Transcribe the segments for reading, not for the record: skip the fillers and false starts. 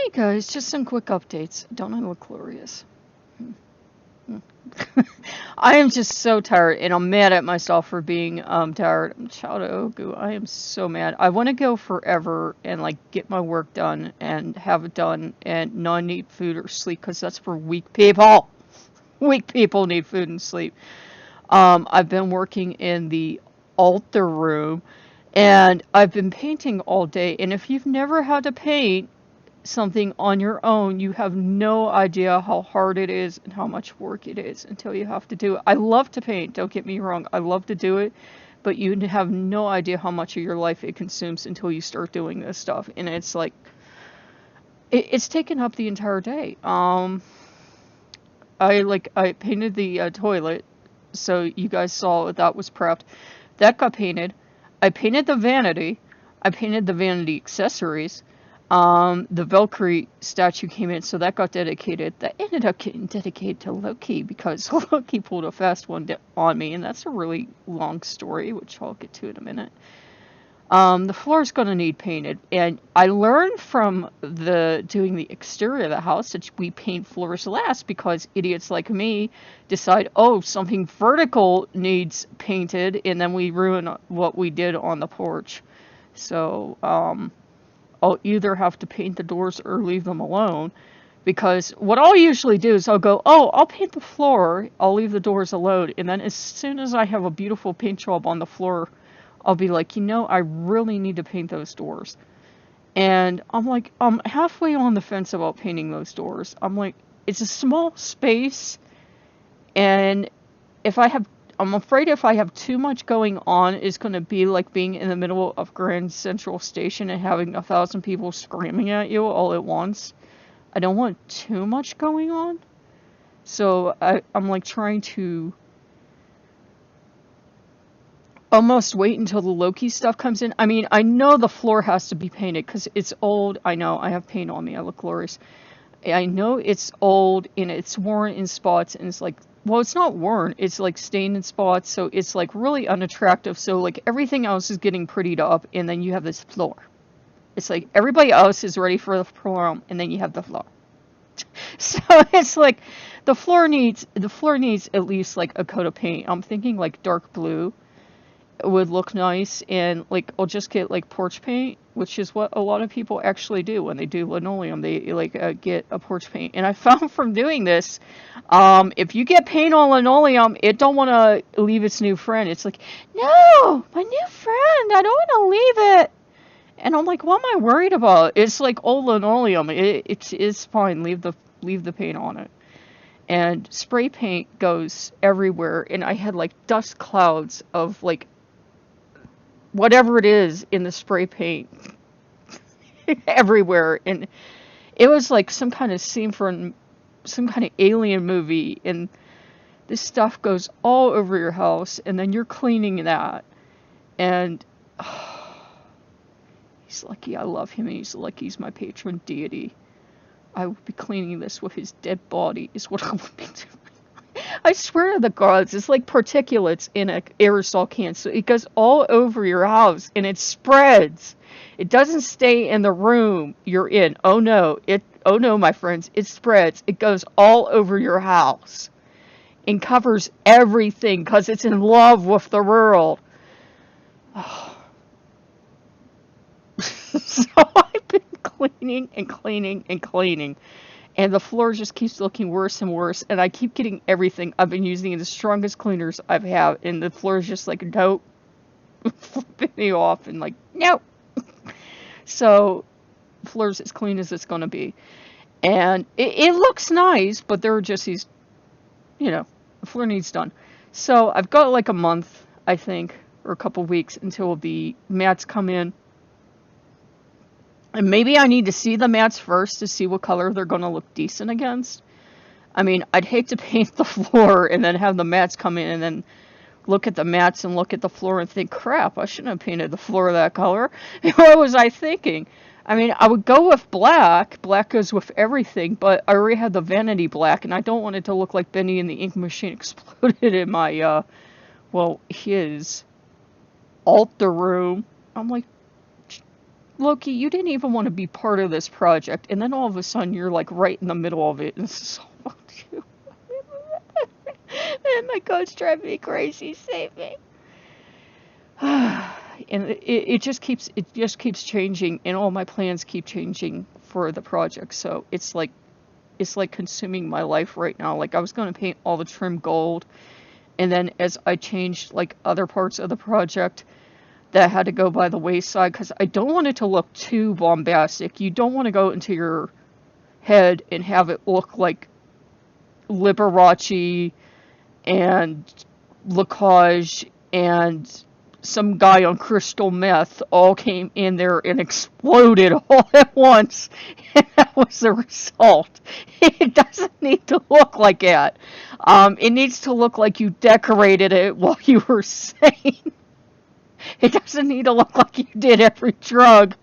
Hey guys, just some quick updates. Don't I look glorious? I am just so tired, and I'm mad at myself for being tired. I'm Chowda Ogu. I am so mad. I want to go forever and like get my work done and have it done and not need food or sleep because that's for weak people. Weak people need food and sleep. I've been working in the altar room, and I've been painting all day. And if you've never had to paint something on your own, you have no idea how hard it is and how much work it is until you have to do it. I love to paint, don't get me wrong. I love to do it, but you have no idea how much of your life it consumes until you start doing this stuff. And it's like, it's taken up the entire day. I painted the toilet, so you guys saw that was prepped. That got painted. I painted the vanity. I painted the vanity accessories. The Valkyrie statue came in, so that got dedicated. That ended up getting dedicated to Loki because Loki pulled a fast one on me, and that's a really long story, which I'll get to in a minute. The floor is going to need painted, and I learned from doing the exterior of the house that we paint floors last because idiots like me decide, oh, something vertical needs painted, and then we ruin what we did on the porch. So, I'll either have to paint the doors or leave them alone. Because what I'll usually do is I'll go, oh, I'll paint the floor, I'll leave the doors alone. And then as soon as I have a beautiful paint job on the floor, I'll be like, I really need to paint those doors. And I'm like, I'm halfway on the fence about painting those doors. I'm like, it's a small space. And I'm afraid if I have too much going on, it's going to be like being in the middle of Grand Central Station and having 1,000 people screaming at you all at once. I don't want too much going on. So I'm like trying to almost wait until the Loki stuff comes in. I mean, I know the floor has to be painted because it's old. I know, I have paint on me. I look glorious. I know it's old and it's worn in spots, and it's like, well, it's not worn, it's like stained in spots, so it's like really unattractive. So like everything else is getting prettied up, and then you have this floor. It's like everybody else is ready for the prom, and then you have the floor. So it's like the floor needs at least like a coat of paint. I'm thinking like dark blue would look nice, and like I'll just get like porch paint, which is what a lot of people actually do when they do linoleum. They like get a porch paint, and I found from doing this, if you get paint on linoleum, it don't want to leave its new friend. It's like, no, my new friend, I don't want to leave it. And I'm like, what am I worried about? It's like old linoleum. It's fine. Leave the paint on it. And spray paint goes everywhere, and I had like dust clouds of like whatever it is in the spray paint everywhere, and it was like some kind of scene from some kind of alien movie, and this stuff goes all over your house, and then you're cleaning that, and he's lucky I love him, and he's lucky he's my patron deity. I would be cleaning this with his dead body is what I would be doing. I swear to the gods, it's like particulates in an aerosol can. So it goes all over your house and it spreads. It doesn't stay in the room you're in. Oh no, my friends, it spreads. It goes all over your house and covers everything because it's in love with the world. Oh. So I've been cleaning and cleaning and cleaning. And the floor just keeps looking worse and worse, and I keep getting everything. I've been using the strongest cleaners I've had, and the floor is just like, nope, flipping me off, and like, nope. So, the floor's as clean as it's going to be. And it looks nice, but there are just these, the floor needs done. So, I've got like a month, I think, or a couple weeks until the mats come in. And maybe I need to see the mats first to see what color they're going to look decent against. I mean, I'd hate to paint the floor and then have the mats come in and then look at the mats and look at the floor and think, crap, I shouldn't have painted the floor that color. What was I thinking? I mean, I would go with black. Black goes with everything, but I already had the vanity black, and I don't want it to look like Benny and the Ink Machine exploded in my, his altar room. I'm like, Loki, you didn't even want to be part of this project, and then all of a sudden you're like right in the middle of it, and it's so fuck you. And my coach driving me crazy. Save me. And it just keeps changing, and all my plans keep changing for the project. So it's like consuming my life right now. Like I was going to paint all the trim gold, and then as I changed like other parts of the project, that had to go by the wayside because I don't want it to look too bombastic. You don't want to go into your head and have it look like Liberace and Lacage and some guy on crystal meth all came in there and exploded all at once. And that was the result. It doesn't need to look like that. It needs to look like you decorated it while you were sane. It doesn't need to look like you did every drug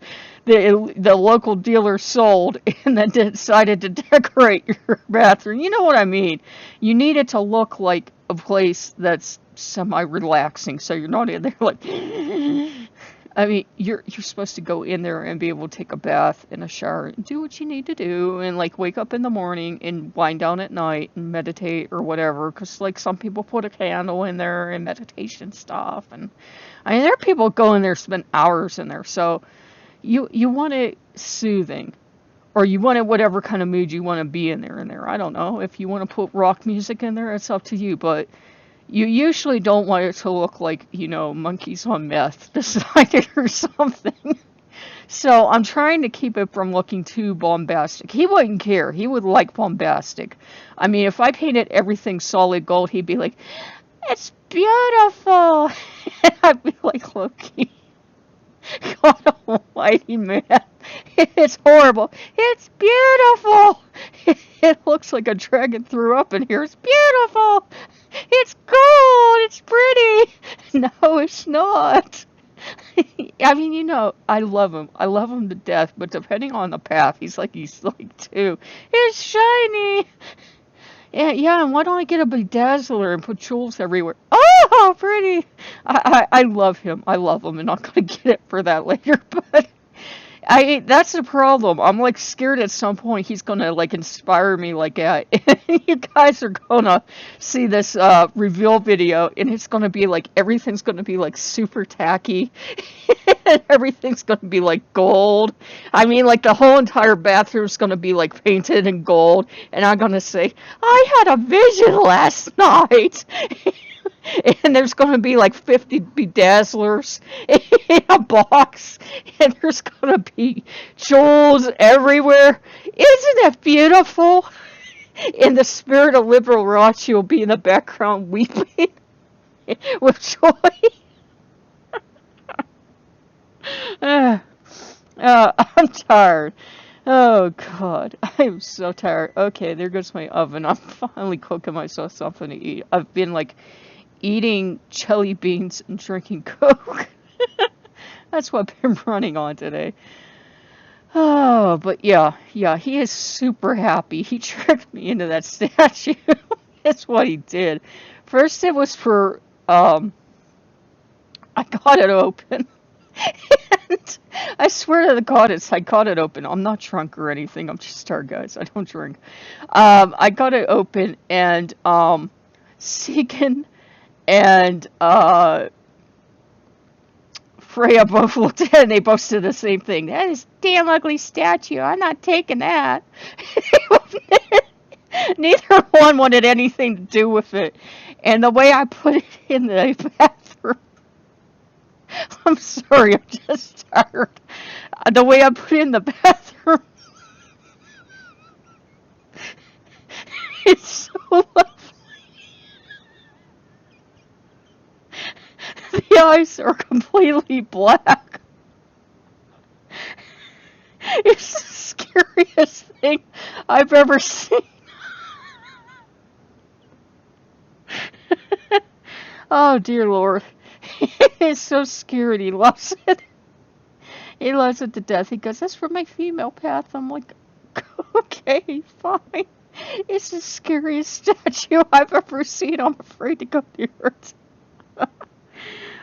the local dealer sold and then decided to decorate your bathroom. You know what I mean? You need it to look like a place that's semi-relaxing, so you're not in there like. I mean, you're supposed to go in there and be able to take a bath and a shower and do what you need to do and like wake up in the morning and wind down at night and meditate or whatever. Because like some people put a candle in there and meditation stuff, and I mean there are people go in there spend hours in there. So you want it soothing, or you want it whatever kind of mood you want to be in there. I don't know if you want to put rock music in there. It's up to you, but. You usually don't want it to look like, monkeys on meth beside it or something. So I'm trying to keep it from looking too bombastic. He wouldn't care. He would like bombastic. I mean, if I painted everything solid gold, he'd be like, it's beautiful. And I'd be like, Loki, God almighty, man. It's horrible. It's beautiful. It looks like a dragon threw up in here. It's beautiful. It's gold. It's pretty. No, it's not. I mean, I love him. I love him to death. But depending on the path, he's like 2. It's shiny. Yeah, and why don't I get a bedazzler and put jewels everywhere? Oh, pretty. I love him. I love him, and I'm gonna get it for that later. But that's the problem. I'm like scared at some point he's gonna like inspire me like that. You guys are gonna see this reveal video, and it's gonna be like everything's gonna be like super tacky. And everything's gonna be like gold. I mean, like the whole entire bathroom's gonna be like painted in gold, and I'm gonna say, I had a vision last night. And there's going to be like 50 bedazzlers in a box, and there's going to be jewels everywhere. Isn't that beautiful? In the spirit of liberal Rachi will be in the background weeping with joy. I'm tired. Oh, God. I'm so tired. Okay, there goes my oven. I'm finally cooking myself something to eat. I've been like eating jelly beans and drinking Coke. That's what I've been running on today. Oh, but yeah, he is super happy. He tricked me into that statue. That's what he did. First it was for, I got it open. And I swear to God, I got it open. I'm not drunk or anything. I'm just tired, guys. I don't drink. I got it open, and, Segan and Freya both looked at it and they both said the same thing. That is a damn ugly statue. I'm not taking that. Neither one wanted anything to do with it. And the way I put it in the bathroom, I'm sorry, I'm just tired. The way I put it in the bathroom, it's so lovely. The eyes are completely black. It's the scariest thing I've ever seen. Oh, dear Lord. It's so scary. He loves it. He loves it to death. He goes, that's for my female path. I'm like, okay, fine. It's the scariest statue I've ever seen. I'm afraid to go near it.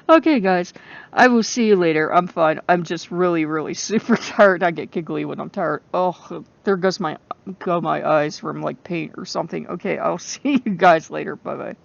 Okay, guys, I will see you later. I'm fine. I'm just really, really super tired. I get giggly when I'm tired. Oh, there goes my eyes from like paint or something. Okay, I'll see you guys later. Bye bye.